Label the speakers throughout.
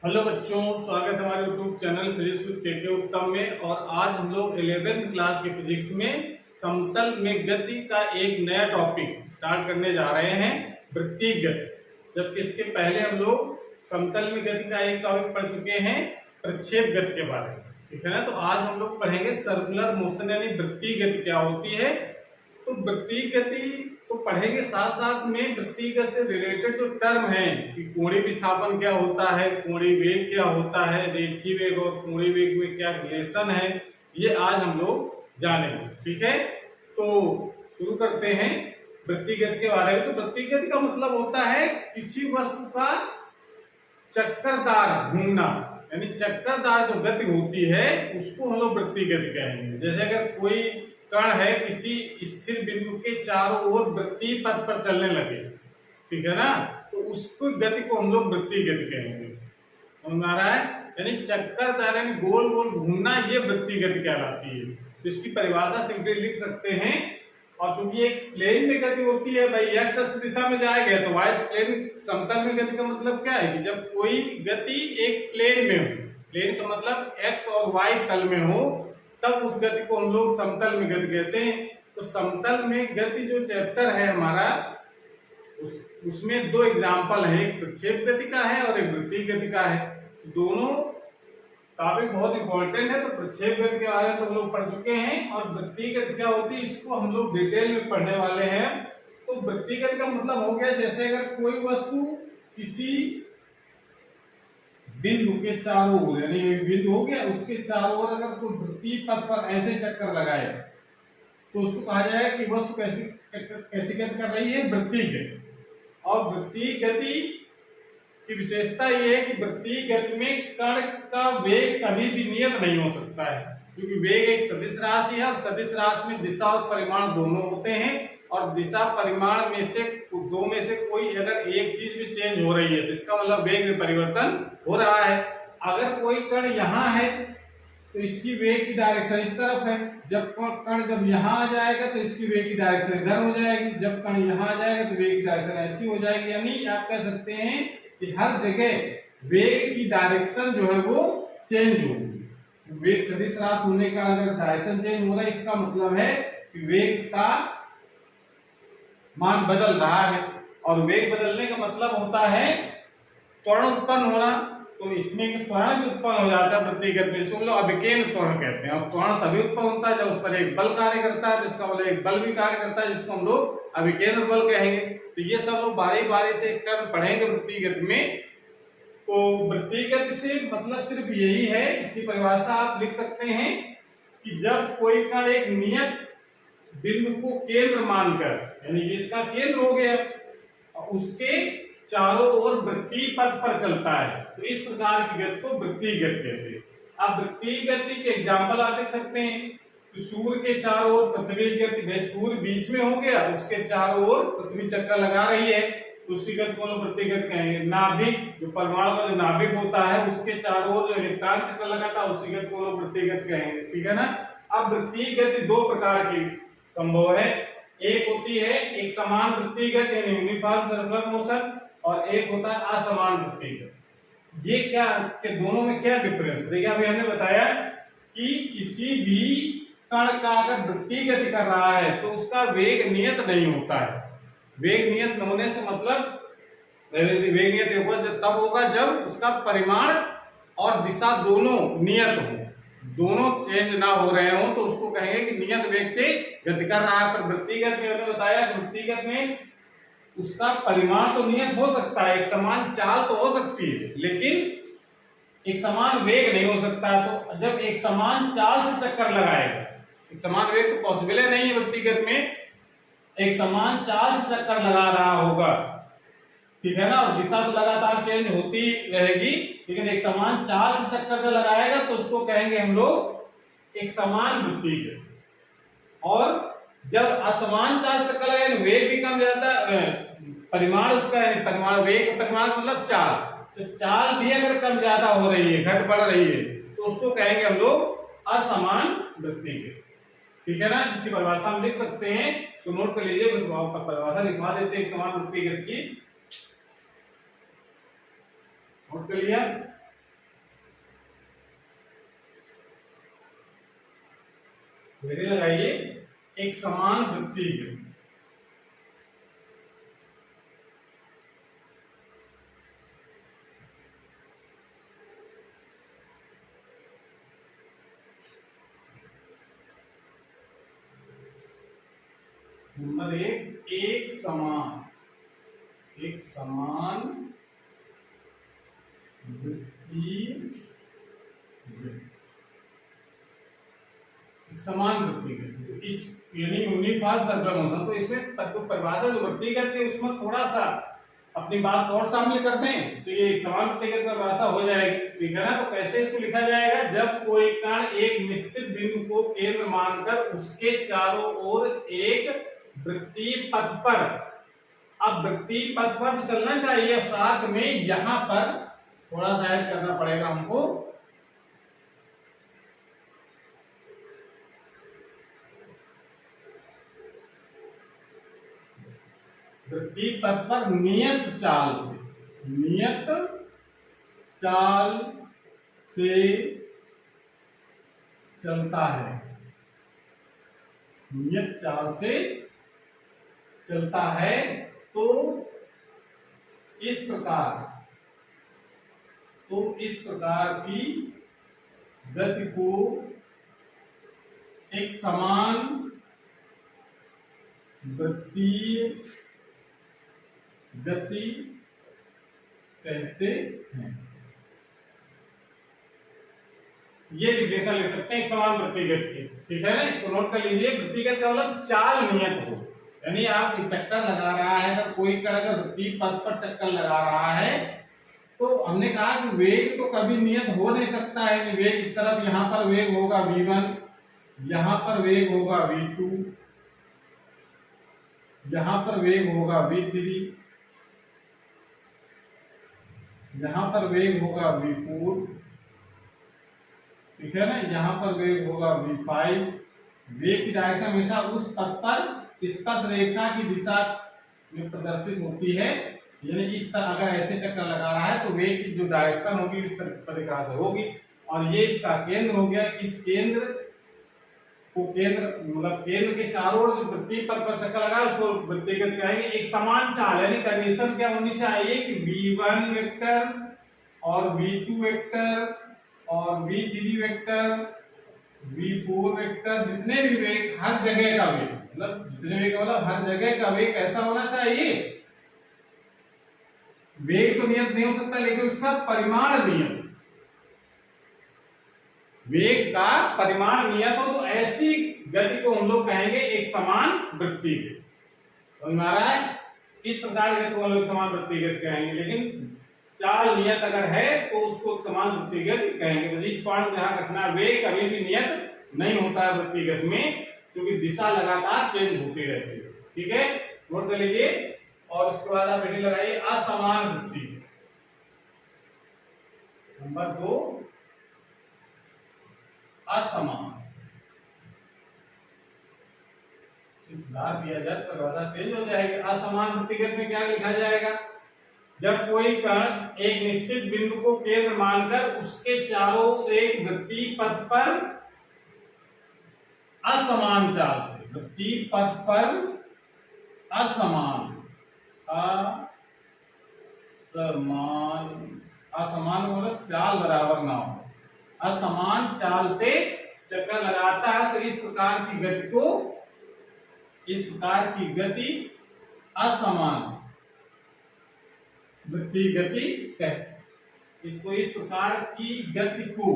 Speaker 1: Hello बच्चों, स्वागत है हमारे यूट्यूब चैनल फिजिक्स विद के उत्तम में। और आज हम लोग 11वीं क्लास के फिजिक्स में समतल में गति का एक नया टॉपिक स्टार्ट करने जा रहे हैं, वृत्तीय गति। जबकि इसके पहले हम लोग समतल में गति का एक टॉपिक पढ़ चुके हैं, प्रक्षेप गति के बारे में। ठीक है ना। तो आज हम लोग पढ़ेंगे सर्कुलर मोशन यानी वृत्तीय गति क्या होती है। तो वृत्तीय गति तो पढ़ेंगे, साथ साथ में वृत्तीय गति से रिलेटेड जो टर्म है कि कोणीय विस्थापन क्या होता है, कोणीय वेग क्या होता है, रेखीय वेग और कोणीय वेग में क्या रिलेशन है, ये आज हम लोग जानेंगे। ठीक है, तो शुरू करते हैं वृत्तीय गति के बारे में। तो वृत्तीय गति का मतलब होता है किसी वस्तु का चक्करदार घूमना, यानी चक्करदार जो गति होती है उसको हम लोग वृत्तीय गति कहेंगे। जैसे अगर कोई कण है किसी स्थिर बिंदु के चारों ओर वृत्तीय पथ पर चलने लगे, ठीक है ना, तो उसको गति को हम लोग वृत्तीय गति कहेंगे। समझ आ रहा है? यानी चक्करदार यानी गोल गोल घूमना, ये वृत्तीय गति कहलाती है। तो इसकी परिभाषा सिंपली लिख सकते हैं। और चूंकि एक प्लेन में गति होती है भाई, एक्स दिशा में जाएगा तो वाई प्लेन समतल में गति का मतलब क्या है कि जब कोई गति एक प्लेन में हो, प्लेन का मतलब एक्स और वाई तल में हो, तब उस गति को हम लोग समतल में गति कहते हैं। तो समतल में गति जो चैप्टर है हमारा, उसमें दो एग्जाम्पल है, एक प्रक्षेप गति का है और एक वृत्तीय गति का है। दोनों टॉपिक बहुत इंपॉर्टेंट है। तो प्रक्षेप गति के बारे में तो हम लोग पढ़ चुके हैं, और वृत्तीय गति क्या होती है इसको हम लोग डिटेल में पढ़ने वाले हैं। तो वृत्तीय गति का मतलब हो गया, जैसे अगर कोई वस्तु किसी बिंदु के चारों ओर, यानी बिंदु हो गया, उसके चारों ओर अगर कोई वृत्तीय पथ पर ऐसे चक्कर लगाए तो उसको कहा जाएगा कि वस्तु कैसी गति कर रही है, वृत्तीय गति। और वृत्तीय गति की विशेषता ये है कि वृत्तीय गति में कण का वेग कभी भी नियत नहीं हो सकता है, क्योंकि वेग एक सदिश राशि है और सदिश राशि में दिशा और परिमाण दोनों होते हैं। और दिशा परिमाण में से दो में से कोई अगर एक चीज भी चेंज हो रही है तो इसका मतलब वेग में परिवर्तन हो रहा है। अगर कोई कण यहाँ है तो इसकी वेग की डायरेक्शन इस तरफ है, जब कण जब यहाँ आ जाएगा तो इसकी वेग की डायरेक्शन इधर हो जाएगी, जब कण यहाँ आ जाएगा तो वेग की डायरेक्शन ऐसी हो जाएगी। यानी आप कह सकते हैं कि हर जगह वेग की डायरेक्शन जो है वो चेंज होगी। वेग सदिश राशि होने का अगर डायरेक्शन चेंज हो रहा है, इसका मतलब है कि वेग का मान बदल रहा है। और वेग बदलने का मतलब होता है त्वरण उत्पन्न होना। तो इसमें त्वरण भी उत्पन्न हो जाता है वृत्तीय गति में, इसको लोग अभिकेंद्र त्वरण कहते हैं। और त्वरण तभी उत्पन्न होता है जब उस पर एक बल कार्य करता है, तो इसका मतलब एक बल भी कार्य करता है, जिसको हम लोग अभिकेंद्र बल कहेंगे। तो ये सब लोग बारी बारी से एक टर्म पढ़ेंगे वृत्तीय गति में। तो वृत्तीय गति से मतलब सिर्फ यही है, इसकी परिभाषा आप लिख सकते हैं कि जब कोई कण एक नियत बिंदु को केंद्र मानकर, यानी इसका केंद्र हो गया, उसके चारों ओर वृत्तीय पथ पर चलता है, तो इस प्रकार की गति को वृत्तीय गति कहते हैं। अब वृत्तीय गति के एग्जांपल आप देख सकते हैं। तो सूर्य के चारों ओर पृथ्वी की गति, सूर्य बीच में हो गया, उसके चारों ओर पृथ्वी चक्कर लगा रही है, तो उसी गति को हम वृत्तीय गति कहेंगे। नाभिक, जो परमाणु का जो नाभिक होता है उसके चारों ओर जो इलेक्ट्रॉन चक्कर लगाता है, उसी गति को हम वृत्तीय गति कहेंगे। ठीक है ना। अब वृत्तीय गति दो प्रकार की संभव है। एक होती है एक समान वृत्तीय गति यानी यूनिफॉर्म सर्कुलर मोशन, और एक होता है असमान वृत्तीय गति। ये क्या के दोनों में क्या डिफरेंस है? देखिए अभी हमने बताया कि किसी भी कण का अगर वृत्तीय गति कर रहा है तो उसका वेग नियत नहीं होता है। वेग नियत न होने से मतलब वेग नियत तब होगा जब उसका परिमाण और दिशा दोनों नियत हो, दोनों चेंज ना हो रहे हो, तो उसको कहेंगे कि नियत वेग से गति कर रहा है। पर वृत्तीय गति में हमने बताया कि वृत्तीय गति में उसका परिमाण तो नियत हो सकता है, एक समान चाल तो हो सकती है, लेकिन एक समान वेग नहीं हो सकता। तो जब एक समान चाल से चक्कर लगाएगा, एक समान वेग तो पॉसिबल है नहीं है वृत्तीय गति में, एक समान चाल से चक्कर लगा रहा होगा, ठीक है ना, और दिशा तो लगातार चेंज होती रहेगी, लेकिन एक समान चाल से चक्कर जब लगाएगा तो उसको कहेंगे हम लोग एक समान वृत्तीय गति। और जब असमान चाल से चक्कर लगाएगा वेग भी कम जाता है, परिमाण उसका यानी परिमाण, वेग परिमाण मतलब चाल, तो चाल भी अगर कम ज्यादा हो रही है, घट बढ़ रही है, तो उसको कहेंगे हम लोग असमान वृत्तीय गति। ठीक है ना, जिसकी परिभाषा हम लिख सकते हैं, तो नोट कर लीजिए, परिभाषा लिखवा देते हैं एक समान वृत्तीय गति की। नोट कर लिया। मेरे लगाइए एक समान वृत्तीय गति। नंबर एक समान वृत्तीय गति, समान वृत्तीय गति। तो इस यानी यूनिफॉर्म सर्कुलर मोशन, तो इसमें परिभाषा जो वृत्तीय गति है उसमें थोड़ा सा अपनी बात और शामिल करते हैं, तो ये एक समान वृत्तीय गति परिभाषा हो जाएगी, ठीक है ना। तो कैसे इसको लिखा जाएगा, जब कोई कण एक निश्चित बिंदु को केंद्र मानकर उसके चारों ओर एक वृत्तीय पथ पर, अब वृत्तीय पथ पर तो चलना चाहिए, साथ में यहां पर थोड़ा सा ऐड करना पड़ेगा हमको, वृत्तीय पथ पर नियत चाल से चलता है, नियत चाल से चलता है। तो इस प्रकार की गति को एक समान वृत्तीय गति कहते हैं। ये डिफिनेशन ले सकते हैं एक समान वृत्तीय गति की, ठीक है ना। इसको नोट कर लीजिए, वृत्तीय गति का मतलब चाल नियत हो, यानी आप चक्कर लगा रहा है, अगर कोई तरह का वृत्तीय पथ पर चक्कर लगा रहा है, तो हमने कहा कि वेग तो कभी नियत हो नहीं सकता है। वेग इस तरफ, यहां पर वेग होगा v1, यहां पर वेग होगा v2, यहां पर वेग होगा v3, यहां पर वेग होगा v4, ठीक है ना, यहां पर वेग होगा v5। वेग की डायरेक्शन हमेशा उस पथ पर स्पर्श रेखा की दिशा में प्रदर्शित होती है, यानी इस तरह अगर ऐसे चक्कर लगा रहा है तो वेग की जो डायरेक्शन होगी इस तरीका से होगी। और ये इसका केंद्र हो गया, इस केंद्र को मतलब केंद्र के चारों ओर जो वृत्तीय पथ पर चक्कर लगा है उसको वृत्तीय गति कहेंगे। एक समान चाल, यानी कंडीशन क्या होनी चाहिए कि v1 वेक्टर और v2 वेक्टर और v3 वेक्टर, v4 वेक्टर, जितने भी वेग, हर जगह का वेग, मतलब जितने वेग मतलब हर जगह का वेग ऐसा होना चाहिए। वेग तो नियत नहीं हो सकता, लेकिन उसका परिमाण नियत, वेग का परिमाण नियत हो, तो ऐसी गति को हम लोग कहेंगे एक समान वृत्तीय गति। समझ में आ रहा है? इस प्रकार की गति को हम लोग समान वृत्तीय गति कहेंगे, लेकिन चाल नियत अगर है तो उसको समान वृत्तीय गति कहेंगे। तो इस पॉइंट को ध्यान रखना, वेग कभी भी नियत नहीं होता है वृत्तीय गति में, क्योंकि दिशा लगातार चेंज होती रहती है, ठीक है, नोट कर लीजिए। और उसके बाद आप हेडिंग लगाइए असमान वृत्तीय। नंबर 2 असमान, सुधार दिया जाए तो परिभाषा चेंज हो जाएगी। असमान वृत्तीय गति में क्या लिखा जाएगा, जब कोई कण एक निश्चित बिंदु को केंद्र मानकर उसके चारों एक वृत्तीय पथ पर असमान चाल से, वृत्तीय पथ पर असमान मतलब चाल बराबर ना हो, असमान चाल से चक्कर लगाता है, तो इस प्रकार की गति को, इस प्रकार की गति असमान वृत्तीय गति कहते हैं। तो इस प्रकार की गति को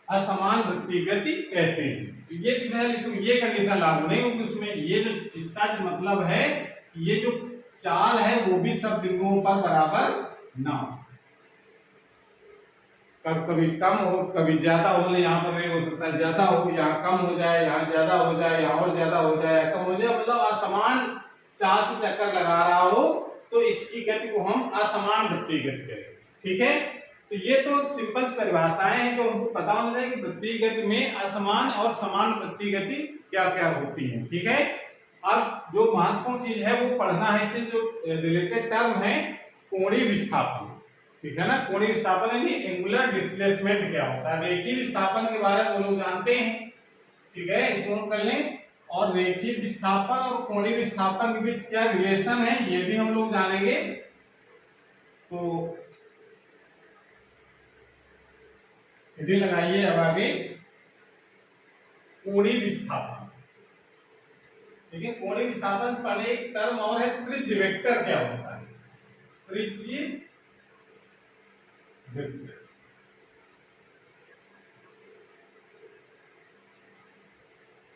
Speaker 1: असमान वृत्तीय गति कहते हैं। तो ये कंडीशन लागू नहीं होगी उसमें। ये जो इसका जो मतलब है, ये जो चाल है वो भी सब बिंदुओं पर बराबर ना हो, कभी कम हो कभी ज्यादा हो, यहाँ पर नहीं हो सकता ज्यादा हो, यहाँ कम हो जाए, यहाँ ज्यादा हो जाए, यहाँ और ज्यादा हो जाए, कम हो जाए, मतलब असमान चाल से चक्कर लगा रहा हो तो इसकी गति को हम असमान वृत्तीय गति कहेंगे, ठीक है। तो ये तो सिंपल परिभाषाएं हैं जो हमको पता होना चाहिए कि वृत्तीय गति में असमान और समान वृत्तीय गति क्या क्या होती है, ठीक है। अब जो महत्वपूर्ण चीज है वो पढ़ना है, इससे जो रिलेटेड टर्म है कोणीय विस्थापन, ठीक है ना। कोणीय विस्थापन यानी एंगुलर डिस्प्लेसमेंट क्या होता है। रेखीय विस्थापन के बारे में लोग जानते हैं, ठीक है, इसको हम कर लें। और रेखीय विस्थापन और कोणीय विस्थापन के बीच क्या रिलेशन है ये भी हम लोग जानेंगे। तो यदि लगाइए अब आगे कोणीय विस्थापन। लेकिन कोणीय विस्थापन से पहले एक टर्म और है, त्रिज्य वेक्टर क्या होता है? त्रिज्य वेक्टर।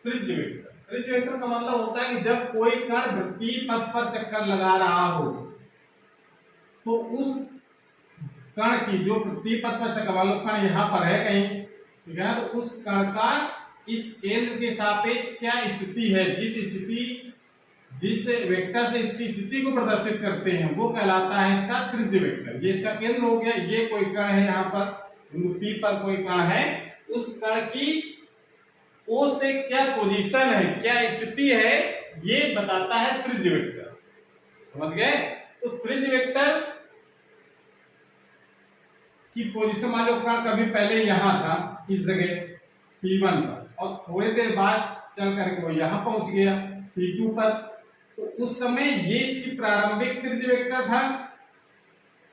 Speaker 1: त्रिज्य वेक्टर, त्रिज्य वेक्टर का मतलब होता है कि जब कोई कण वृत्तीय पथ पर चक्कर लगा रहा हो तो उस कण की जो वृत्तीय पथ पर चक्कर, मान लो कण यहाँ पर है कहीं, ठीक है ना, तो उस कण का इस केंद्र के सापेक्ष क्या स्थिति है, जिस वेक्टर से इसकी स्थिति को प्रदर्शित करते हैं वो कहलाता है इसका त्रिज्य वेक्टर। ये इसका केंद्र हो गया, ये कोई कण है यहाँ पर, बिंदु P पर कोई कण है, उस कण की O से क्या पोजीशन है, क्या स्थिति है, ये बताता है त्रिज्य वेक्टर। समझ गए? तो त्रिज्य वेक्टर की पोजीशन, मान लो कण कभी पहले यहां था इस जगह P1 पर और थोड़ी देर बाद चल करके वो यहां पहुंच गया P2 पर, तो उस समय ये इसकी प्रारंभिक त्रिज्य वेक्टर था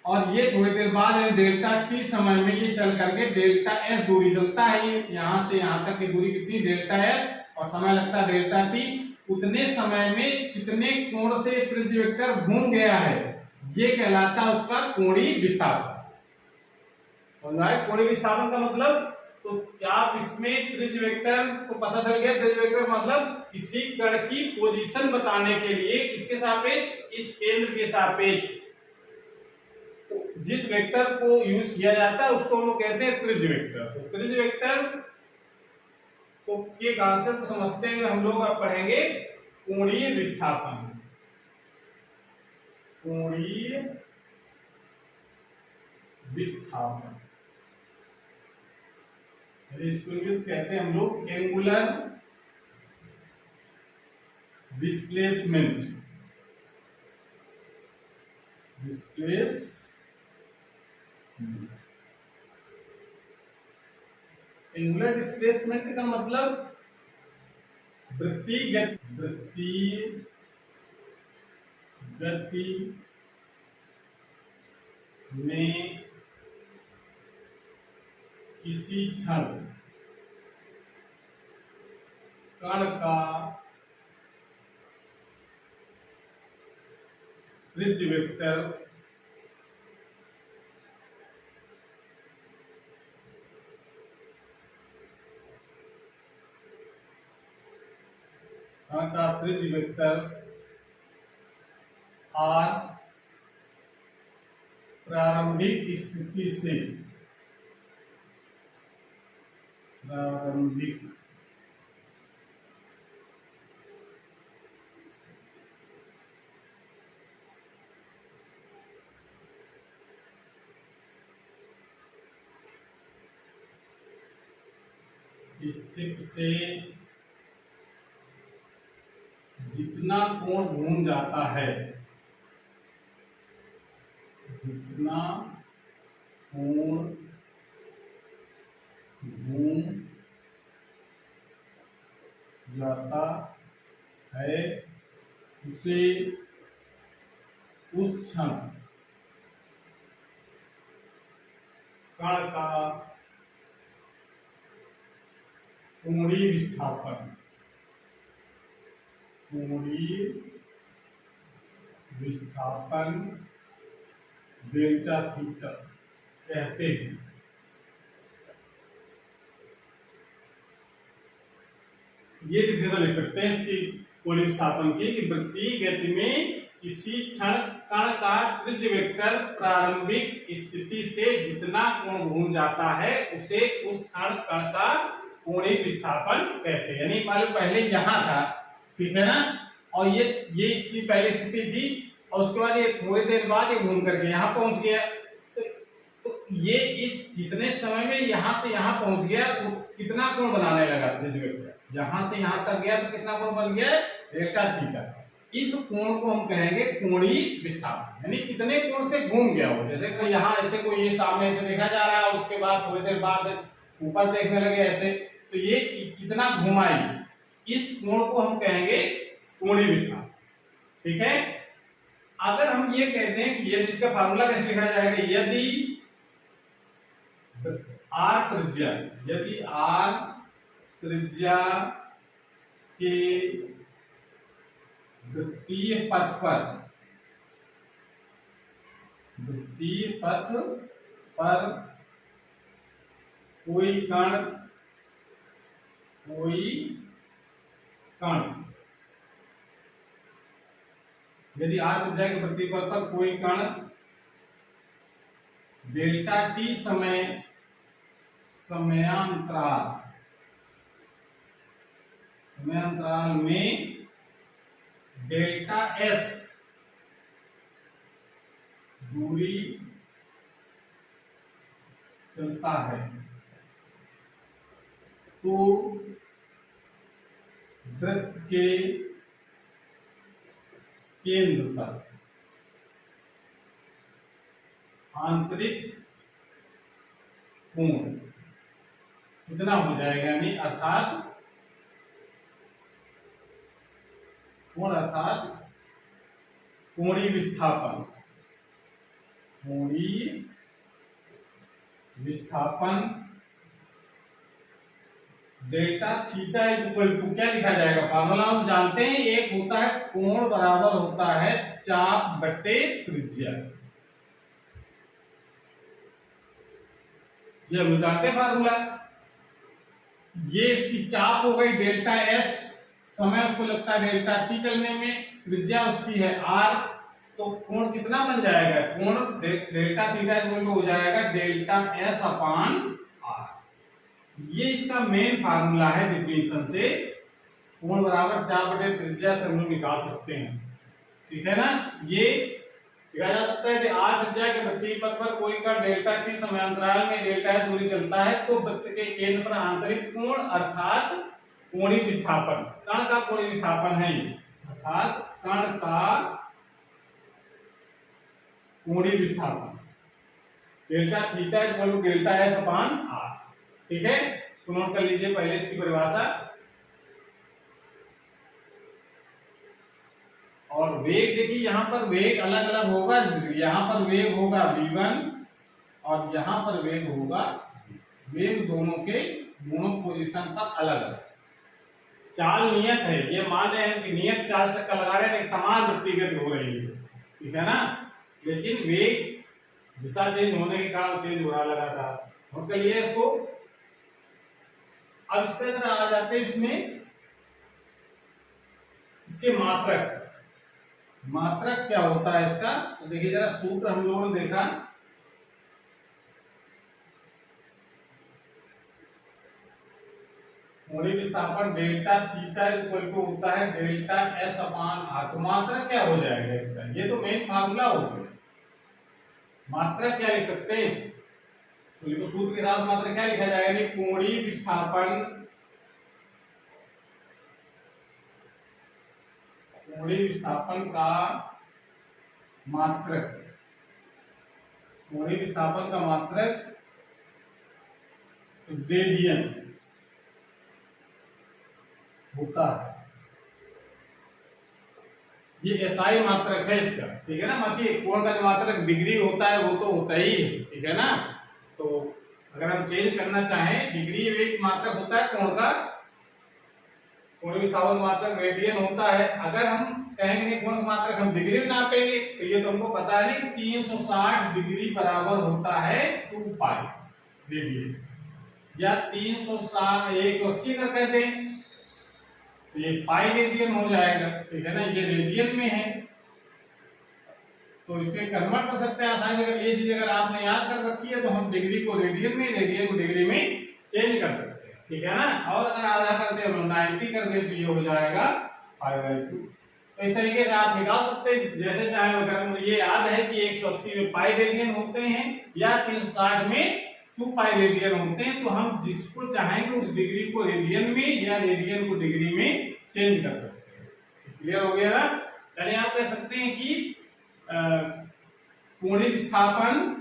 Speaker 1: और ये थोड़ी देर बाद डेल्टा t समय में ये चल करके डेल्टा s दूरी चलता है, ये यहां से यहां तक की दूरी कितनी, डेल्टा s, और समय लगता है डेल्टा t। उतने समय में कितने कोण से त्रिज्य वेक्टर घूम गया है ये कहलाता है उसका कोणीय विस्थापन। कोणीय विस्थापन का मतलब, तो क्या आप इसमें त्रिज्य वेक्टर को पता चल गया? त्रिज्य वेक्टर मतलब किसी कण की पोजीशन बताने के लिए किसके सापेक्ष, इस केंद्र के सापेक्ष जिस वेक्टर को यूज किया जाता है उसको हम लोग कहते हैं त्रिज्य वेक्टर। तो त्रिज्य वेक्टर को के कॉन्सेप्ट को समझते हुए हम लोग अब पढ़ेंगे कोणीय विस्थापन। कोणीय विस्थापन इसको इंग्लिश कहते हैं हम लोग एंगुलर डिस्प्लेसमेंट। एंगुलर डिस्प्लेसमेंट का मतलब वृत्तीय गति में किसी क्षण कण का त्रिज्य वेक्टर r प्रारंभिक स्थिति से स्थिति से जितना कोण घूम जाता है, जितना कोण घूम जाता है उसे उस क्षण कण का कोणीय विस्थापन डेल्टा थीटा कहते हैं। ये डिफरेंस लिख सकते हैं इसकी कोणीय विस्थापन की कि वृत्तीय गति में किसी क्षण कण का त्रिज्य वेक्टर प्रारंभिक स्थिति से जितना कोण घूम जाता है उसे उस क्षण कण का कोणीय विस्थापन कहते हैं। यानी मान लो पहले यहाँ था, ठीक है ना, और ये इसकी पहली स्थिति थी और उसके बाद ये थोड़ी देर बाद ये घूम करके यहाँ पहुंच गया, तो ये इस जितने समय में यहाँ से यहाँ पहुंच गया वो कितना कोण बनाने लगा त्रिज्य वेक्टर, यहाँ से यहाँ तक गया तो कितना कोण बन गया, डेल्टा थीटा। इस कोण को हम कहेंगे कोणीय विस्थापन, यानी कितने कोण से घूम गया वो। जैसे कोई यहाँ ऐसे कोई ये सामने से देखा जा रहा है, उसके बाद थोड़ी देर बाद ऊपर देखने लगे ऐसे, तो ये कितना घुमा है, इस कोण को हम कहेंगे कोणीय विस्थापन। ठीक है, अगर हम ये कहते हैं कि यदि इसका फार्मूला कैसे लिखा जाएगा, यदि आर त्रिज्या, यदि आर त्रिज्या के वृत्तीय पथ पर, वृत्तीय पथ पर कोई कण यदि आर त्रिज्या के वृत्तीय पथ पर कोई कण डेल्टा टी समयांतराल में डेल्टा एस दूरी चलता है, तो वृत्त के केंद्र पर आंतरिक कोण कितना हो जाएगा, यानी अर्थात कोणीय विस्थापन delta theta is equal to, क्या लिखा जाएगा, फार्मूला हम जानते हैं, एक होता है कोण बराबर होता है चाप बटे त्रिज्या, ये हम जानते हैं फार्मूला। ये इसकी चाप हो गई डेल्टा एस, समय उसको लगता है डेल्टा टी चलने में, त्रिज्या उसकी है आर, तो कोण कितना बन जाएगा, कोण डेल्टा थीटा इक्वल टू हो जाएगा डेल्टा एस अपॉन आर। ये इसका मेन फार्मूला है डिफिनेशन से, कोण बराबर चाप बटे त्रिज्या से हम लोग निकाल सकते हैं। ठीक है ना, ये लिखा जा सकता है कि आर त्रिज्या के वृत्तीय पथ पर कोई कण डेल्टा टी समयांतराल में डेल्टा एस दूरी चलता है, तो वृत्त के केंद्र पर आंतरिक कोण अर्थात कोणीय विस्थापन, कण का कोणीय विस्थापन है ये, अर्थात कण का कोणीय विस्थापन delta theta equal to delta S upon R. ठीक है, इसको नोट कर लीजिए पहले इसकी परिभाषा। और वेग देखिए, यहां पर वेग अलग अलग होगा, यहां पर वेग होगा v1 और यहां पर वेग होगा, वेग दोनों पोजीशन पर अलग अलग। चाल नियत है, ये मान रहे हैं कि नियत चाल से लगा रहे हैं, एक समान वृत्तिगत हो रही है, ठीक है ना, लेकिन वेग दिशा चेंज होने के कारण चेंज हो रहा लगातार। नोट कर लिए इसको। अब इसके अंदर आ जाते हैं, इसमें इसके मात्रक क्या होता है इसका, तो देखिए जरा सूत्र हम लोगों ने देखा, कोणीय विस्थापन डेल्टा थीटा इक्वल टू होता है डेल्टा एस अपॉन आर। तो मात्रक क्या हो जाएगा इसका, ये तो मेन फार्मूला हो गया। मात्रक क्या लिख सकते हैं इसको, तो लिखो सूत्र के साथ मात्रक क्या लिखा जाएगा, यानी कोणीय विस्थापन का मात्रक रेडियन होता है, ये एसआई मात्रक है इसका, ठीक है ना। बाकी कोण का जो मात्रक डिग्री होता है वो तो होता ही है, ठीक है ना। तो अगर हम चेंज करना चाहें, डिग्री एक मात्रक होता है कोण का, कोणीय विस्थापन मात्रक रेडियन होता है। अगर हम कहेंगे कोण का मात्रक हम डिग्री में नापेंगे, तो ये तो हमको पता है कि 360 डिग्री बराबर होता है 2 पाई रेडियन, या 360 180 कर कहते हैं, तो ये पाई रेडियन हो जाएगा, ठीक है ना, ये रेडियन में है, तो इसको कन्वर्ट कर सकते हैं आसानी से। अगर ये चीज अगर आपने याद कर रखी है, तो हम डिग्री को रेडियन में, रेडियन को डिग्री में चेंज कर सकते हैं, ठीक है ना। और अगर आधा कर दे, 90 कर दे, तो ये हो जाएगा 5/2। तो इस तरीके से आप निकाल सकते हैं जैसे चाहे। अगर ये याद है कि 180 में पाई रेडियन होते हैं या 360 में 2 पाई रेडियन होते हैं, तो हम जिसको चाहेंगे उस डिग्री को रेडियन में या रेडियन को डिग्री में चेंज कर सकते हैं। क्लियर हो गया ना। यानी आप कह सकते हैं कि कोणीय विस्थापन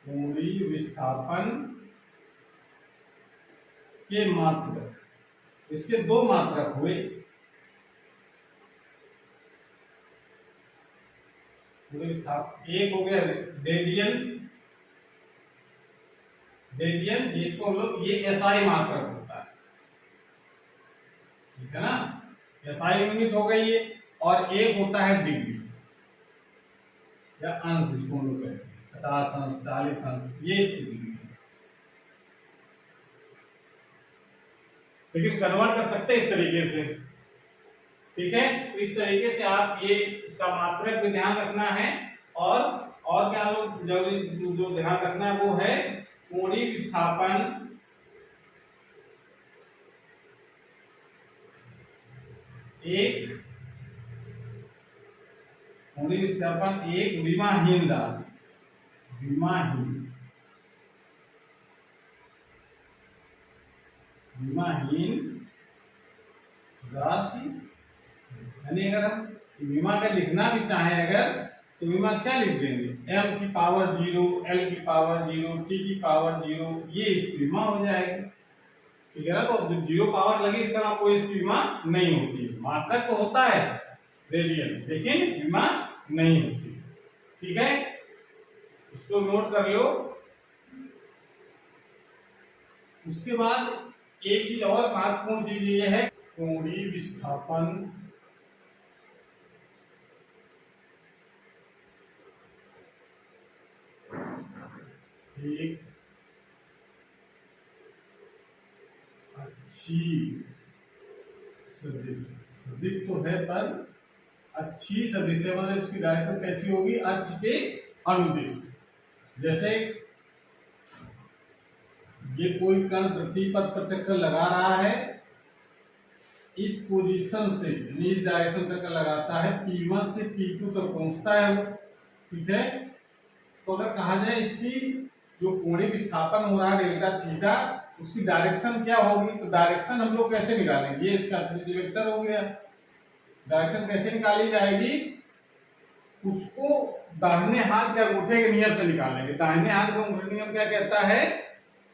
Speaker 1: कोणीय विस्थापन के मात्रक, इसके दो मात्रक हुए, एक हो गया रेडियन, जिसको हम लोग ये एसआई मात्रक होता है, ठीक है ना, एसआई यूनिट हो गई ये, और एक होता है डिग्री या अंश, जिसको हम लोग कहते हैं 50 अंश, 40 अंश, ये इसकी डिग्री है। लेकिन कन्वर्ट कर सकते हैं इस तरीके से, ठीक है। तो इस तरीके से आप ये इसका मात्रक भी ध्यान रखना है, और क्या लोग जरूरी जो ध्यान रखना है वो है कोणीय विस्थापन एक विमाहीन राशि, विमाहीन राशि, यानी अगर हम विमा का लिखना भी चाहें अगर, तो विमा क्या लिख देंगे, m की पावर 0, l की पावर 0, t की पावर 0, ये इसकी विमा हो जाएगी, ठीक है ना। तो जब 0 पावर लगी इसका नाम कोई इसकी विमा नहीं होती, मात्रक तो होता है रेडियन, लेकिन विमा नहीं होती, ठीक है। इसको नोट कर लो। उसके बाद एक चीज और महत्वपूर्ण चीज ये है, कोणीय विस्थापन एक अच्छी सदिश, सदिश तो है पर अच्छी सदिश है, मतलब इसकी डायरेक्शन कैसी होगी, अक्ष के अनुदिश। जैसे ये कोई कण वृत्तीय पथ पर चक्कर लगा रहा है, इस पोजीशन से यानी इस डायरेक्शन चक्कर लगाता है, P1 से P2 तक पहुंचता है वो, ठीक है। तो अगर कहा जाए इसकी जो कोणीय विस्थापन हो रहा है डेल्टा थीटा, उसकी डायरेक्शन क्या होगी, तो डायरेक्शन हम लोग कैसे निकालेंगे, ये इसका त्रिज्यीय वेक्टर हो गया। डायरेक्शन कैसे निकाली जाएगी, उसको दाहिने हाथ के अंगूठे के नियम से निकालेंगे। दाहिने हाथ का अंगूठे नियम क्या कहता है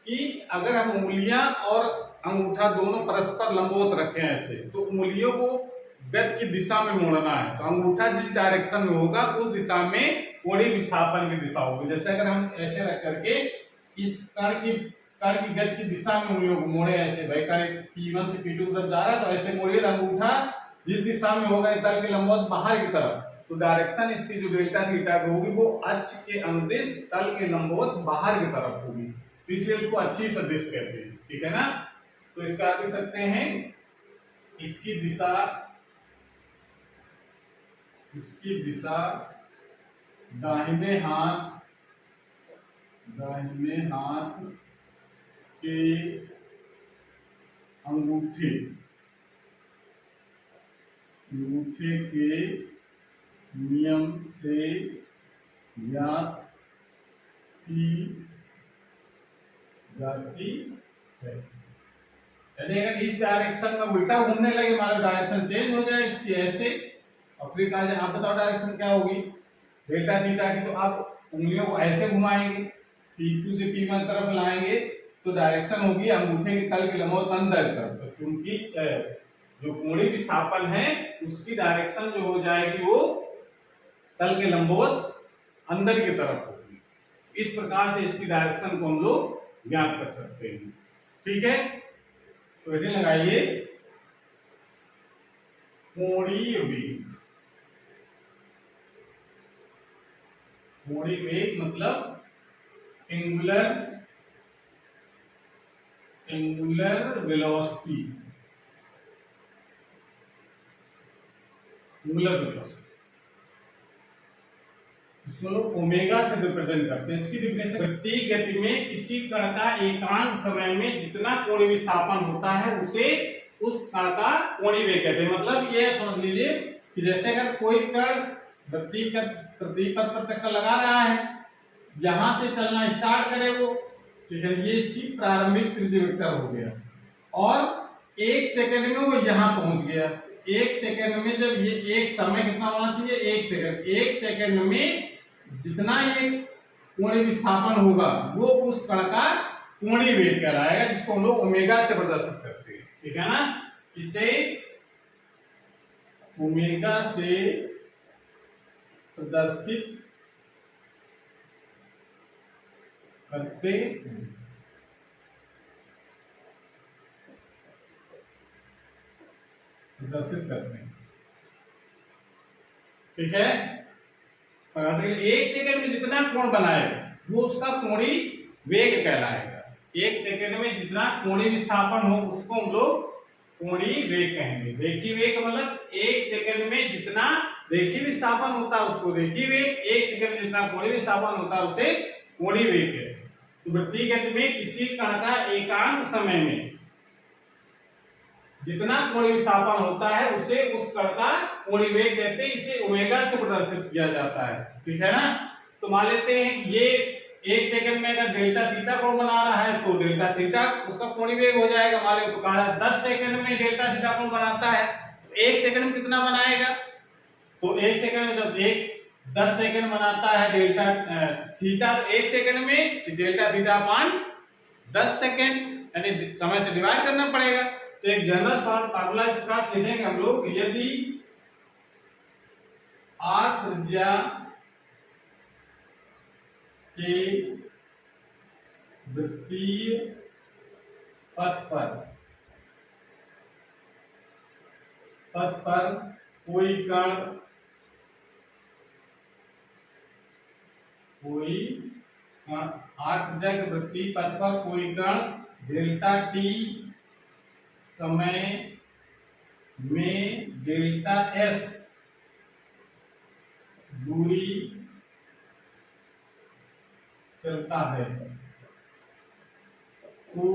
Speaker 1: कि अगर हम उंगलियां और अंगूठा दोनों परस्पर लंबवत रखें ऐसे, तो उंगलियों को गति की दिशा में मोड़ना है, तो अंगूठा जिस डायरेक्शन में होगा उस दिशा में कोणीय विस्थापन की दिशा होगी। जैसे अगर हम ऐसे रख करके इस कण की गति की दिशा में उंगलियों को मोड़े ऐसे, भाई कण P1 से P2 तरफ जा रहा है तो ऐसे मोड़िए, अंगूठा जिस दिशा में होगा तल के लंबवत बाहर की तरफ, तो डायरेक्शन इसकी जो डेल्टा थीटा होगी वो अक्ष के अनुदिश तल के लंबवत बाहर की तरफ होगी, इसलिए उसको अच्छी सदिश कहते हैं, ठीक है ना। तो इसका आप लिख सकते हैं, इसकी दिशा दाहिने हाथ के अंगूठे के नियम से ज्ञात की जाती है। यदि अगर इस डायरेक्शन में उल्टा घूमने लगे, मान लो डायरेक्शन चेंज हो जाए इसकी ऐसे, और फिर कहा जाए आप बताओ डायरेक्शन क्या होगी डेल्टा थीटा की, तो आप उंगलियों को ऐसे घुमाएंगे, P2 से P1 तरफ लाएंगे, तो डायरेक्शन होगी अंगूठे के तल के लंबवत अंदर की तरफ। तो चूंकि जो कोणीय विस्थापन है उसकी डायरेक्शन जो हो जाएगी वो तल के लंबवत अंदर की तरफ होगी। इस प्रकार से इसकी डायरेक्शन को हम लोग ज्ञात कर सकते हैं, ठीक है। तो हेडिंग लगाइए कोणीय वेग। कोणीय वेग मतलब एंगुलर वेलोसिटी, इसको लोग ओमेगा से रिप्रेजेंट करते हैं। इसकी डेफिनेशन, प्रत्येक गति में किसी कण का एकांक समय में जितना कोणीय विस्थापन होता है उसे उस कण का कोणीय वेग कहते हैं। मतलब ये समझ लीजिए कि जैसे अगर कोई कण वृत्तीय पथ पर चक्कर लगा रहा है, यहां से चलना स्टार्ट करे वो, ठीक है, ये इसकी प्रारंभिक त्रिज्यीय वेक्टर हो गया, और 1 सेकंड में वो यहां पहुंच गया। 1 सेकंड में जब ये एक समय कितना होना चाहिए, 1 सेकंड, 1 सेकंड में जितना ये कोणीय विस्थापन होगा वो उस कण का कोणीय वेग कहलाएगा, जिसको हम लोग ओमेगा से प्रदर्शित करते हैं। ठीक है ना, इसे ओमेगा से प्रदर्शित करते हैं। ठीक है, एक सेकंड में जितना कोण बनाएगा वो उसका कोणीय वेग कहलाएगा। एक सेकंड में जितना कोणीय विस्थापन हो उसको हम लोग कोणीय वेग कहेंगे। रेखीय वेग मतलब एक सेकंड में जितना रेखीय विस्थापन होता है उसको रेखीय वेग, एक सेकंड में जितना कोणीय विस्थापन होता है उसे कोणीय वेग कहते हैं। तो वृत्तीय गति में किसी कण का एकांक समय में जितना कोणीय विस्थापन होता है उसे उस कण का कोणीय वेग कहते हैं। इसे ओमेगा से प्रदर्शित किया जाता है। ठीक है ना, तो मान लेते हैं ये एक सेकंड में अगर डेल्टा थीटा कोण बना रहा है तो डेल्टा थीटा उसका कोणीय वेग हो जाएगा। मान लो तो कहा 10 सेकंड में डेल्टा थीटा कोण बनाता है तो एक सेकंड में कितना बनाएगा, तो एक सेकंड में जब 10 सेकंड बनाता है डेल्टा थीटा, तो एक सेकंड में डेल्टा थीटा अपान 10 सेकंड यानी समय से डिवाइड करना पड़ेगा। तो एक जनरल फार्मूला इस प्रकार से लिखेंगे हम लोग, यदि r त्रिज्या के वृत्तीय पथ पर कोई कण r त्रिज्या के वृत्तीय पथ पर कोई कण डेल्टा t समय में डेल्टा s दूरी चलता है तो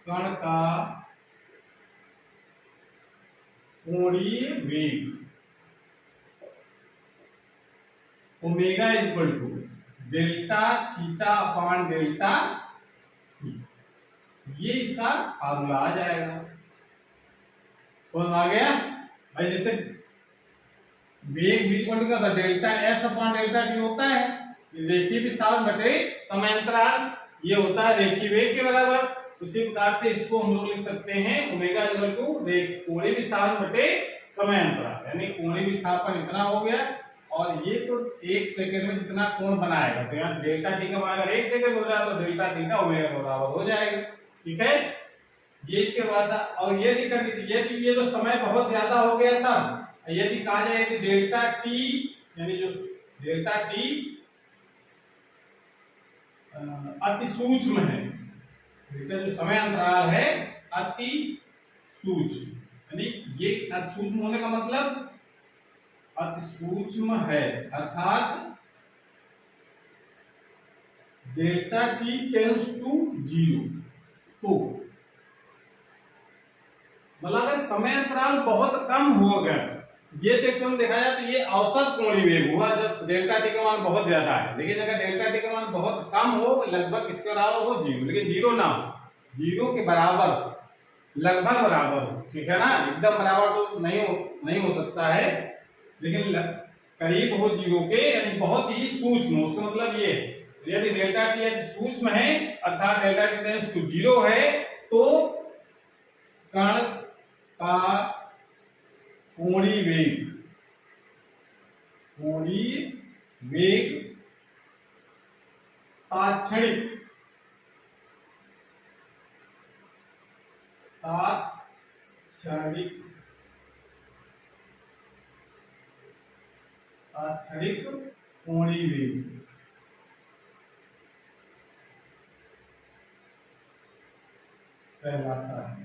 Speaker 1: कण का कोणीय वेग omega is equal to delta theta upon delta T. ये इसका फार्मूला आ जाएगा। समझ आ गया भाई, जैसे वेग v equal to delta s upon delta T होता है, रेखीय विस्थापन बटे समय अंतराल, ये होता है रेखीय वेग के बराबर। उसी प्रकार से इसको हम लोग लिख सकते हैं ओमेगा इक्वल टू कोणीय विस्थापन बटे समय अंतराल, यानी कोणीय विस्थापन इतना हो गया और ये तो एक सेकंड में जितना कोण बनाएगा, तो यहाँ डेल्टा टी का मान अगर एक सेकंड हो जाए तो डेल्टा थीटा ओमेगा के बराबर हो जाएगा। ठीक है, ये इसके बाद और ये भी कंडीशन, यदि ये तो समय बहुत ज्यादा हो गया था, यदि कहा जाए कि डेल्टा टी यानी जो डेल्टा टी अति सूक्ष्म है, डेल्टा जो समय अंतराल है अति सूक्ष्म, यानी ये अति सूक्ष्म होने का मतलब अति सूक्ष्म है, अर्थात डेल्टा टी टेंड्स टू 0, तो मतलब अगर समय अंतराल बहुत कम हो गया, ये देखा जाए तो ये औसत कोणीय वेग हुआ जब डेल्टा टी का मान बहुत ज्यादा है। लेकिन अगर डेल्टा टी का मान बहुत कम हो, लगभग किसके बराबर हो, 0, लेकिन 0 ना हो, 0 के बराबर, लगभग बराबर हो। ठीक है ना, एकदम बराबर तो नहीं हो सकता है, लेकिन करीब हो 0 के, यानी बहुत ही सूक्ष्म हो। उसका मतलब ये यदि डेल्टा टी सूक्ष्म है अर्थात डेल्टा टी टेंड्स टू 0 है तो कण का कोणीय वेग तात्क्षणिक कोणीय वेग कहलाता है।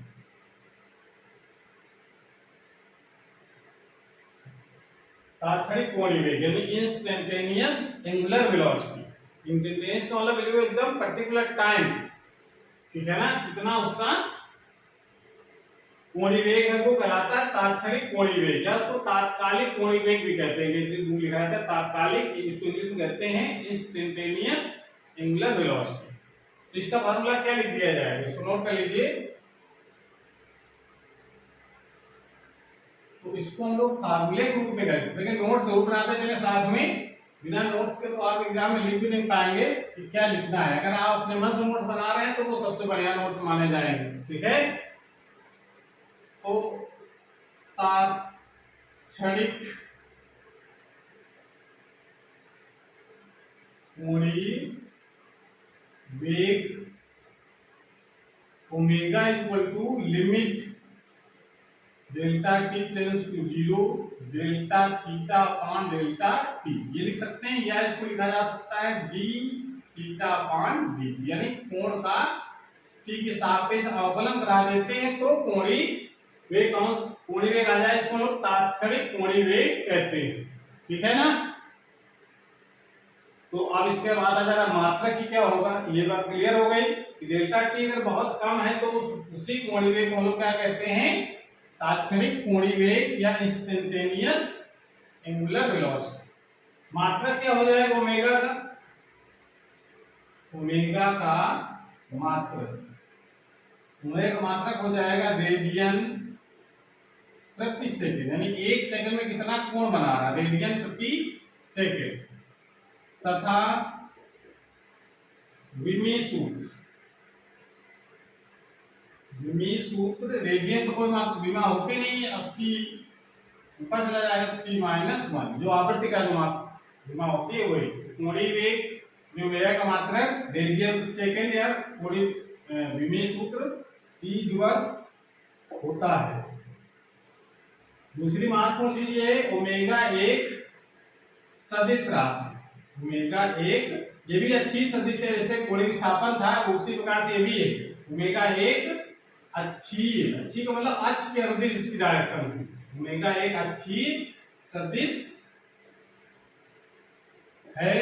Speaker 1: तात्क्षणिक कोणीय वेग यानी इंस्टेंटेनियस एंगुलर वेलोसिटी। इंस्टेंटेनियस का मतलब एकदम पर्टिकुलर टाइम, ठीक है ना, कितना उसका कोणीय वेग है वो कहलाता है तात्क्षणिक कोणीय वेग, या उसको तात्कालिक कोणीय वेग भी कहते हैं। जैसे लिखा रहता है तात्कालिक, इसको इंग्लिश में कहते हैं इंस्टेंटेनियस एंगुलर वेलोसिटी। तो इसका फार्मूला क्या लिख दिया जाएगा, इसको नोट कर लीजिए। तो इसको हम लोग फार्मूले के रूप में करेंगे, लेकिन नोट जरूर बनाते चले साथ में। बिना नोट्स के तो आप एग्जाम में लिख भी नहीं पाएंगे कि क्या लिखना है। अगर आप अपने मन से नोट्स बना रहे हैं तो वो सबसे बढ़िया नोट्स माने जाएंगे, ठीक है। तो तात्क्षणिक कोणीय वेग omega equal to limit delta T tends to 0 delta theta upon delta T, ये लिख सकते हैं, या इसको लिखा जा सकता है डी थीटा अपॉन डी, यानी कोण का टी के सापेक्ष अवकलन करा देते हैं तो कोणीय वेग कोणीय वेग आ जाए, इसको लोग तात्क्षणिक कोणीय वेग कहते हैं, ठीक है ना। तो अब इसके बाद अगर मात्रा की क्या होगा, ये बात क्लियर हो गई कि डेल्टा टी अगर बहुत कम है तो उसी कोणीय वेग को हम लोग क्या कहते हैं, तात्क्षणिक कोणीय वेग या इंस्टेंटेनियस एंगुलर वेलोसिटी। मात्रक क्या हो जाएगा ओमेगा का, ओमेगा का मात्रक, ओमेगा का मात्रक हो जाएगा रेडियन प्रति सेकंड, यानी एक सेकंड में कितना कोण बना रहा है, रेडियन प्रति सेकंड, तथा विमी सूत्र, विमी सूत्र रेडियन तो कोई मात्रा विमा होती नहीं है, अब टी ऊपर चला जाएगा t-1, जो आवृत्ति का जो विमा होती है वही कोणीय वेग जो मेरा का मात्रक रेडियन प्रति सेकंड या कोणीय विमी सूत्र t दिवस होता है। दूसरी महत्वपूर्ण चीज ये है ओमेगा एक सदिश राशि, ओमेगा एक ये भी अच्छी सदिश है, जैसे कोणीय विस्थापन था उसी प्रकार से ये भी है, ओमेगा एक अच्छी का मतलब अक्ष के अनुदिश इसकी डायरेक्शन है, ओमेगा एक अच्छी सदिश है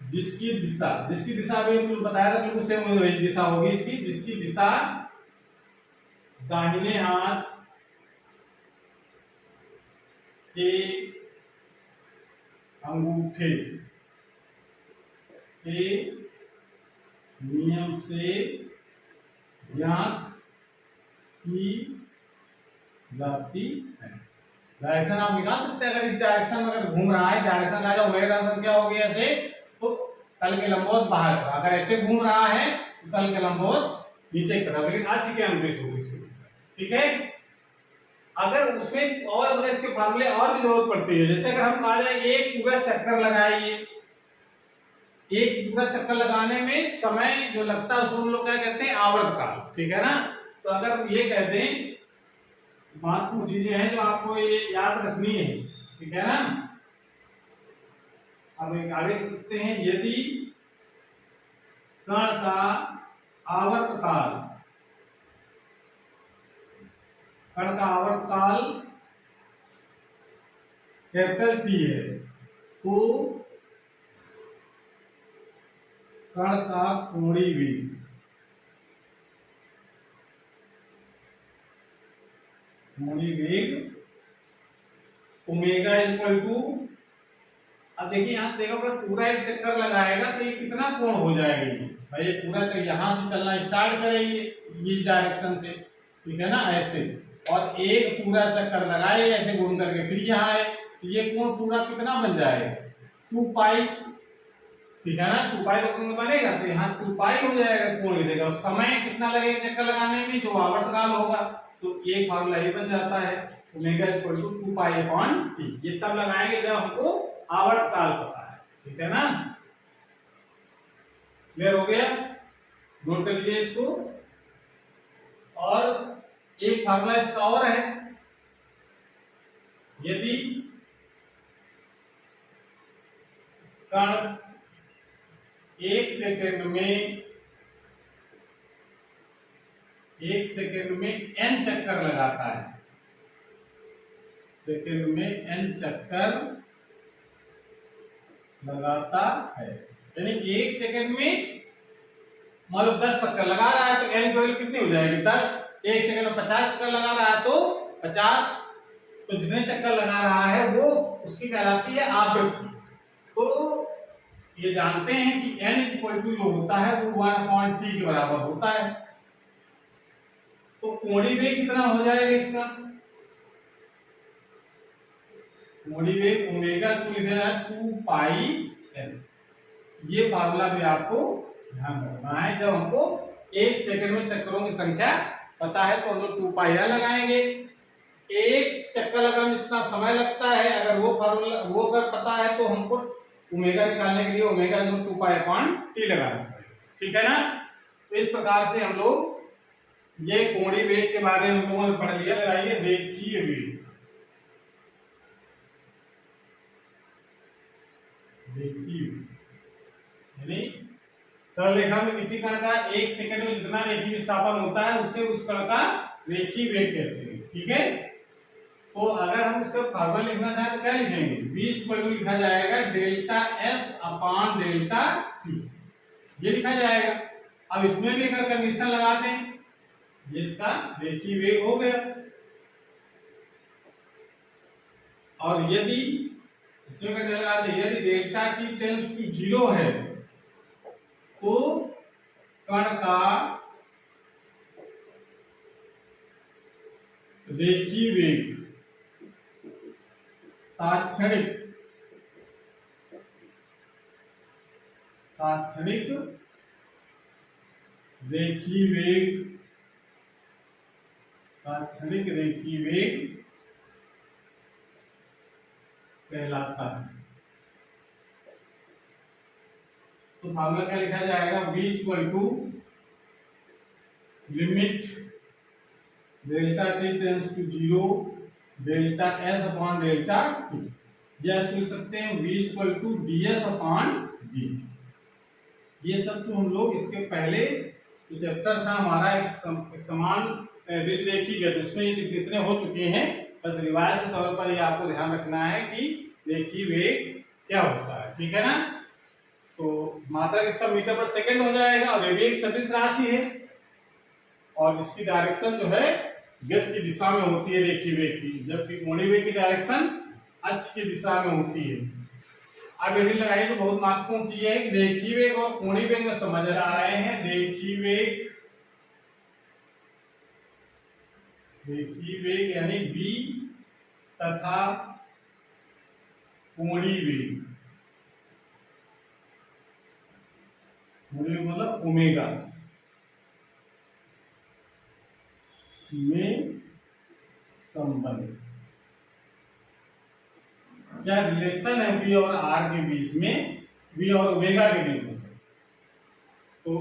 Speaker 1: जिसकी दिशा भी तुमने बताया था बिल्कुल सेम वही दिशा होगी इसकी, जिसकी दिशा दाहिने हाथ के अंगूठे के नियम से ज्ञात की जाती है। डायरेक्शन आप निकाल सकते हैं, अगर इस डायरेक्शन में अगर घूम रहा है, डायरेक्शन का जो मेरा डायरेक्शन क्या होगी ऐसे, तो तल के लंबवत बाहर का, अगर ऐसे घूम रहा है तो तल के लंबवत नीचे की तरफ, लेकिन अक्ष के अनुदिश होगी इसकी दिशा, ठीक है। अगर उसमें और अगर इसके फार्मूले और भी जरूरत पड़ती है, जैसे अगर हम कहा जाए एक पूरा चक्कर लगाइए, एक पूरा चक्कर लगाने में समय जो लगता है उसको हम लोग क्या कहते हैं आवर्तकाल, ठीक है ना। तो अगर ये कहते हैं महत्वपूर्ण चीजें हैं जो आपको ये याद रखनी है, ठीक है ना। अब एक आगे लिख सकते हैं, यदि कण का आवर्तकाल, कण का आवर्तकाल कैपिटल टी है तो कण का कोणीय वेग ओमेगा इक्वल टू, अब देखिए यहां से देखो अगर पूरा एक चक्कर लगाएगा तो ये कितना कोण हो जाएगा, ये भाई ये पूरा चक्कर यहां से चलना स्टार्ट करेंगे इस डायरेक्शन से, ठीक है ना ऐसे, और एक पूरा चक्कर लगाए ऐसे घूम करके फिर यहाँ है तो ये कोण पूरा कितना बन जाएगा 2 पाई, ठीक है ना। 2 पाई तो कोण बनेगा तो यहाँ 2 पाई हो जाएगा कोण गिरेगा, और समय कितना लगेगा चक्कर लगाने में, जो आवर्तकाल होगा, तो एक फार्मूला ये बन जाता है omega equal to 2 pi upon T. ये तब लगाएंगे जब हमको आवर्तकाल पता है, ठीक है ना। क्लियर हो गया, नोट कर लीजिए इसको। और एक फार्मूला इसका और है, यदि कण 1 सेकंड में n चक्कर लगाता है, सेकंड में n चक्कर लगाता है, यानी 1 सेकंड में मान लो 10 चक्कर लगा रहा है तो n की वैल्यू कितनी हो जाएगी 10, 1 सेकंड में 50 चक्कर लगा रहा है तो 50, तो जितने चक्कर लगा रहा है वो उसकी कहलाती है आवृत्ति। तो ये जानते हैं कि n इक्वल टू जो होता है वो 1/t के बराबर होता है, तो कोणीय वेग कितना हो जाएगा इसका, कोणीय वेग ओमेगा इसको लिखा जाए 2 पाई एल। ये फार्मूला भी आपको ध्यान रखना है। जब हमको 1 सेकंड में चक्करों की संख्या पता है तो हम लोग 2 पाई एल लगाएंगे। एक चक्कर लगाने में जितना समय लगता है, अगर वो फार्मूला वो अगर पता है तो हमको ओमेगा निकालने के लिए ओमेगा 2 पाई अपॉन टी लगाना पड़ेगा। ठीक है ना। तो इस प्रकार से हम लोग ये कोणीय वेग के बारे में हम लोगों ने पढ़ लिया। लगाइए रेखीय वेग, रेखीय यानी सरल रेखा में किसी कण का 1 सेकंड में जितना रेखीय विस्थापन होता है उसे उस कण का रेखीय वेग कहते हैं। ठीक है। तो अगर हम इसका फार्मूला लिखना चाहें तो क्या लिखेंगे, v इक्वल टू लिखा जाएगा delta s upon delta t, ये लिखा जाएगा। अब इसमें भी अगर कंडीशन लगाते हैं, ये इसका रेखीय वेग हो गया। और यदि इसमें कंडीशन लगाते हैं, यदि डेल्टा t टेंड्स टू 0 है तो कण का रेखीय वेग तात्क्षणिक रेखीय वेग, तात्क्षणिक रेखीय वेग कहलाता है। तो फार्मूला क्या लिखा जाएगा, v equal to limit delta t tends to 0 delta s upon delta t, या लिख सकते हैं v equal to ds upon dt। ये सब जो हम लोग इसके पहले जो चैप्टर था हमारा एक समान रेखीय गति, उसमें ये डिफिनेशन हो चुके हैं। बस रिवाइज के तौर पर ये आपको ध्यान रखना है कि रेखीय वेग क्या होता है। ठीक है ना। तो मात्रा इसका मीटर पर सेकंड हो जाएगा और वेग एक सदिश राशि है और जिसकी डायरेक्शन जो है गति की दिशा में होती है रेखीय वेग की, जबकि कोणीय वेग की डायरेक्शन अक्ष की दिशा में होती है। अब हेडिंग लगाइए, तो बहुत महत्वपूर्ण चीज है कि रेखीय वेग और कोणीय वेग में समझ आ रहे हैं। रेखीय वेग यानी v तथा कोणीय वेग, मतलब ओमेगा में संबंध, क्या रिलेशन है v और r के बीच में, v और ओमेगा के बीच में। तो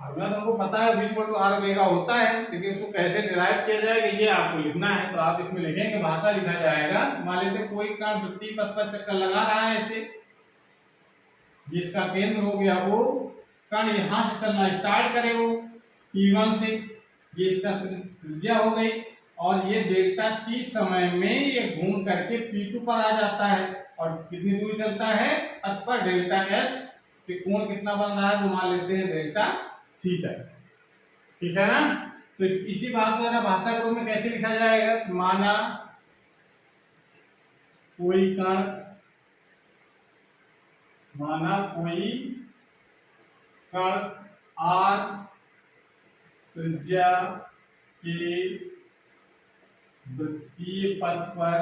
Speaker 1: फार्मूला तो आपको पता है v equal to r omega होता है, लेकिन उसको कैसे डिराइव किया जाएगा ये आपको लिखना है। तो आप इसमें लिखेंगे, भाषा लिखा जाएगा। मान लेते कोई कण वृत्तीय पथ पर चक्कर लगा रहा है ऐसे, जिसका केंद्र हो गया वो कण यहां से चलना स्टार्ट करे वो P1 से, ये इसका त्रिज्या हो गई और ये डेल्टा t समय में ये घूम करके P2 पर आ जाता है और कितनी दूरी चलता है पथ पर, डेल्टा s के कोण कितना बन रहा है तो मान लेते हैं डेल्टा थीटा। ठीक है ना। तो इसी बात को जरा भाषा के रूप में कैसे लिखा जाएगा, माना कोई कण r त्रिज्या के वृत्तीय पथ पर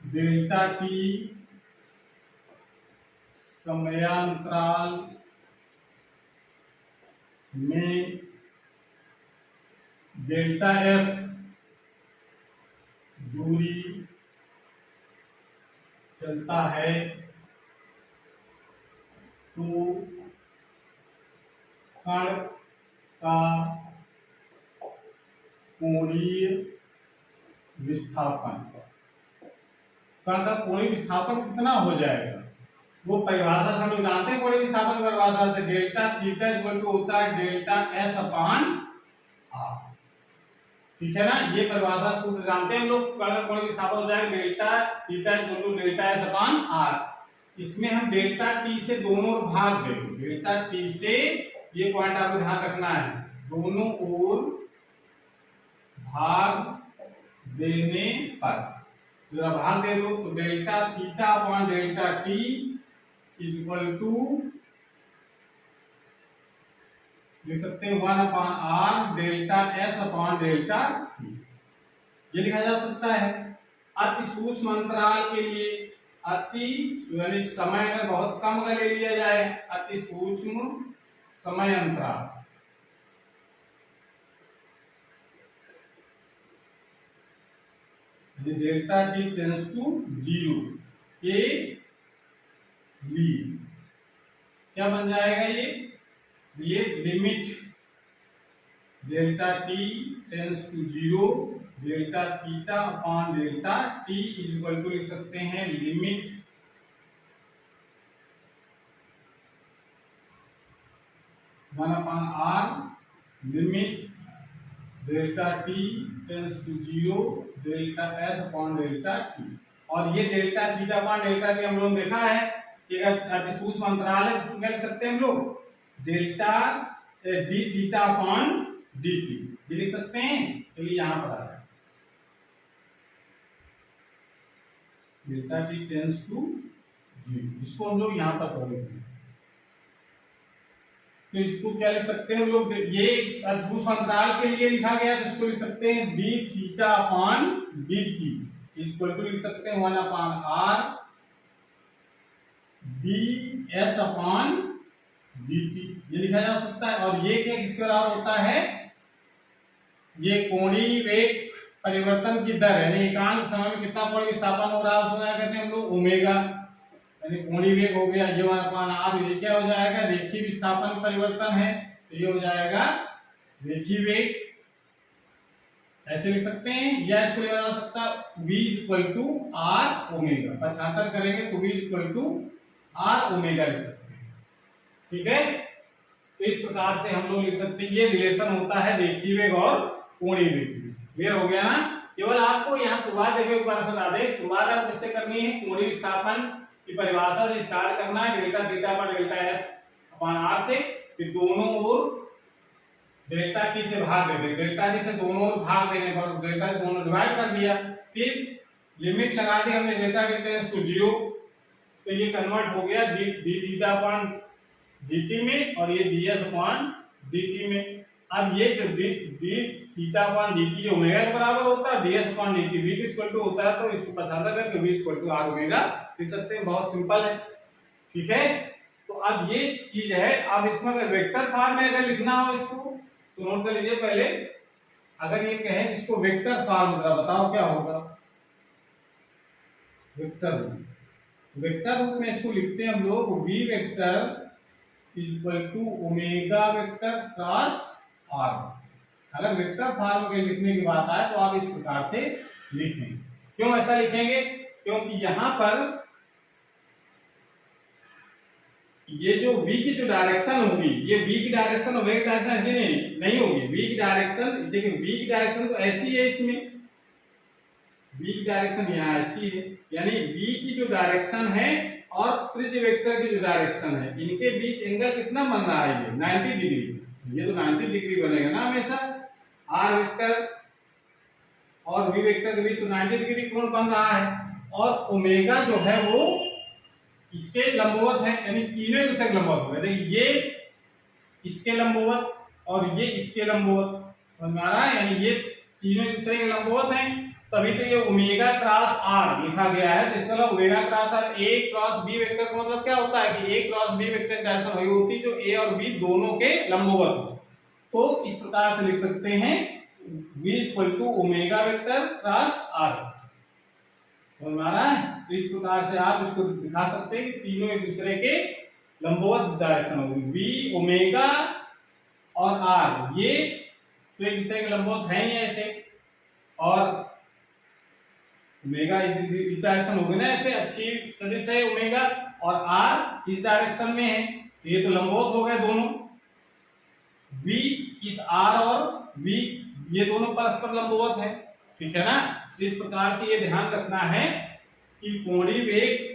Speaker 1: डेल्टा t समयांतराल में डेल्टा s दूरी चलता है तो कण का कोणीय विस्थापन, कण का कोणीय विस्थापन कितना हो जाएगा, वो परिभाषा से हम लोग जानते हैं। कोणीय विस्थापन परिभाषा से डेल्टा थीटा इक्वल टू होता है डेल्टा s अपॉन r। ठीक है ना। ये परिभाषा सूत्र जानते हैं हम लोग। कण का कोणीय विस्थापन हो जाएगा delta theta equal to delta s upon r। इसमें हम डेल्टा t से दोनों ओर भाग देंगे, डेल्टा t से, ये पॉइंट आपको ध्यान रखना है, दोनों ओर भाग देने पर जरा भाग दे दो तो delta theta upon delta t is equal to लिख सकते हैं 1 upon r delta s upon delta t, ये लिखा जा सकता है। अति सूक्ष्म अंतराल के लिए, अति यानी समय अगर बहुत कम का ले लिया जाए, अति सूक्ष्म समय अंतराल, डेल्टा टी टेंड्स टू 0 के लिए क्या बन जाएगा ये limit delta T tends to 0 delta theta upon delta T is equal to लिख सकते हैं limit one upon R limit delta T tends to 0 delta S upon delta T. और ये delta theta upon delta T हम लोग देखा है कि अगर अति सूक्ष्म अंतराल है तो क्या लिख सकते हैं हम लोग delta D theta upon D T, ये लिख सकते हैं। चलिए यहां पर आ जाए डेल्टा टी टेंड्स टू 0, इसको हम लोग यहां पर कर लेते हैं। तो इसको क्या लिख सकते हैं हम लोग, ये सूक्ष्म अंतराल के लिए लिखा गया है तो इसको लिख सकते हैं D theta upon D T equal to लिख सकते हैं 1 अपॉन R D S upon D T, ये लिखा जा सकता है। और ये क्या किसके बराबर होता है, ये कोणीय वेग परिवर्तन की दर यानी एकांक समय में कितना कोणीय विस्थापन हो रहा है उसको क्या कहते हैं हम लोग ओमेगा, यानी कोणीय वेग हो गया ये 1 अपॉन आर, ये क्या हो जाएगा रेखीय विस्थापन परिवर्तन है तो ये हो जाएगा रेखीय वेग, ऐसे लिख सकते हैं। या इसको लिखा जा सकता है v equal to R omega, पक्षांतर करेंगे तो v equal to R omega लिख सकते हैं। ठीक है, तो इस प्रकार से हम लोग लिख सकते हैं ये रिलेशन होता है रेखीय वेग और कोणीय वेग के बीच। क्लियर हो गया ना। केवल आपको यहाँ शुरुआत देखो एक बार बता दें, शुरुआत आप किससे करनी है, कोणीय विस्थापन की परिभाषा से स्टार्ट करना है, delta theta upon delta S upon R से, फिर दोनों ओर डेल्टा टी से भाग दे दें, डेल्टा टी से दोनों ओर भाग देने पर डेल्टा दोनों डिवाइड कर दिया, फिर लिमिट लगा दी हमने डेल्टा टी टेंड्स टू 0, तो ये कन्वर्ट हो गया डी थीटा अपॉन dt में और ये ds अपॉन dt में। अब ये जो d theta upon dt omega के बराबर होता है, ds upon dt v equal to होता है, तो इसको पता करके v equal to r omega लिख सकते हैं। बहुत सिंपल है। ठीक है, तो अब ये चीज है। अब इसमें अगर वेक्टर फॉर्म में अगर लिखना हो इसको नोट कर लीजिए पहले, अगर ये कहें इसको वेक्टर फॉर्म बताओ क्या होगा, वेक्टर रूप में इसको लिखते हैं हम लोग v vector equal to omega vector cross R. अगर वेक्टर फॉर्म के लिखने की बात आए तो आप इस प्रकार से लिखें। क्यों ऐसा लिखेंगे, क्योंकि यहां पर ये जो v की जो डायरेक्शन होगी, ये v की डायरेक्शन और v की डायरेक्शन ऐसी नहीं होगी। v की डायरेक्शन देखिए, v की डायरेक्शन तो ऐसी है, इसमें v की डायरेक्शन यहाँ ऐसी है, यानी v की जो डायरेक्शन है और त्रिज्य वेक्टर की जो डायरेक्शन है, इनके बीच एंगल कितना बन रहा है, ये 90 डिग्री। ये तो 90 डिग्री बनेगा ना हमेशा, r वेक्टर और v वेक्टर के बीच तो 90 डिग्री कोण बन रहा है। और ओमेगा जो है वो इसके लंबवत है, यानी तीनों एक दूसरे के लंबवत हो गए। ये इसके लंबवत और ये इसके लंबवत समझ आ रहा है, यानी ये तीनों एक दूसरे के लंबवत हैं, तभी तो ये ओमेगा क्रॉस आर लिखा गया है। तो इसका मतलब omega cross R a cross b vector का मतलब क्या होता है कि a cross b vector direction वही होती है जो a और b दोनों के लंबवत हो। तो इस प्रकार से लिख सकते हैं v equal to omega vector cross R. समझ आ रहा है। तो इस प्रकार से आप इसको दिखा सकते हैं कि तीनों एक दूसरे के लंबवत डायरेक्शन होगी, v ओमेगा और r ये तो एक दूसरे के लंबवत हैं ही ऐसे, और ओमेगा इस डायरेक्शन होगी ना ऐसे अच्छी सदिश है ओमेगा, और r इस डायरेक्शन में है, तो ये तो लंबवत हो गए दोनों। v इस r और v ये दोनों परस्पर लंबवत है। ठीक है ना। इस प्रकार से ये ध्यान रखना है कि कोणीय वेग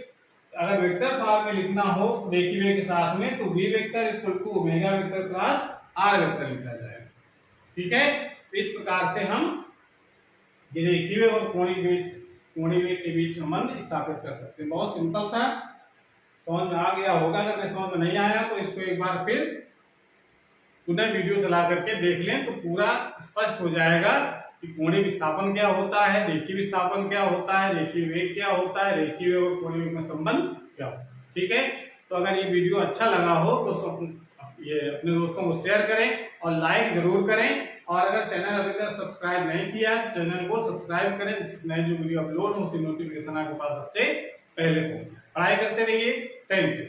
Speaker 1: अगर वेक्टर फॉर्म में लिखना हो रेखीय वेग के साथ में तो v vector equal to omega vector cross r vector लिखा जाएगा। ठीक है, तो इस प्रकार से हम ये रेखीय वेग और कोणीय वेग के बीच संबंध स्थापित कर सकते हैं। बहुत सिंपल था, समझ में आ गया होगा। अगर समझ में नहीं आया तो इसको एक बार फिर पुनः वीडियो चला करके देख लें तो पूरा स्पष्ट हो जाएगा कि कोणीय विस्थापन क्या होता है, रेखीय विस्थापन क्या होता है, रेखीय वेग क्या होता है, रेखीय वेग और कोणीय वेग में संबंध क्या होता है। ठीक है, तो अगर ये वीडियो अच्छा लगा हो तो ये अपने दोस्तों को शेयर करें और लाइक जरूर करें, और अगर चैनल अभी तक सब्सक्राइब नहीं किया तो चैनल को सब्सक्राइब करें, जिससे नए जो वीडियो अपलोड हो उसकी नोटिफिकेशन आपके पास सबसे पहले पहुंचे। पढ़ाई करते रहिए। Thank you.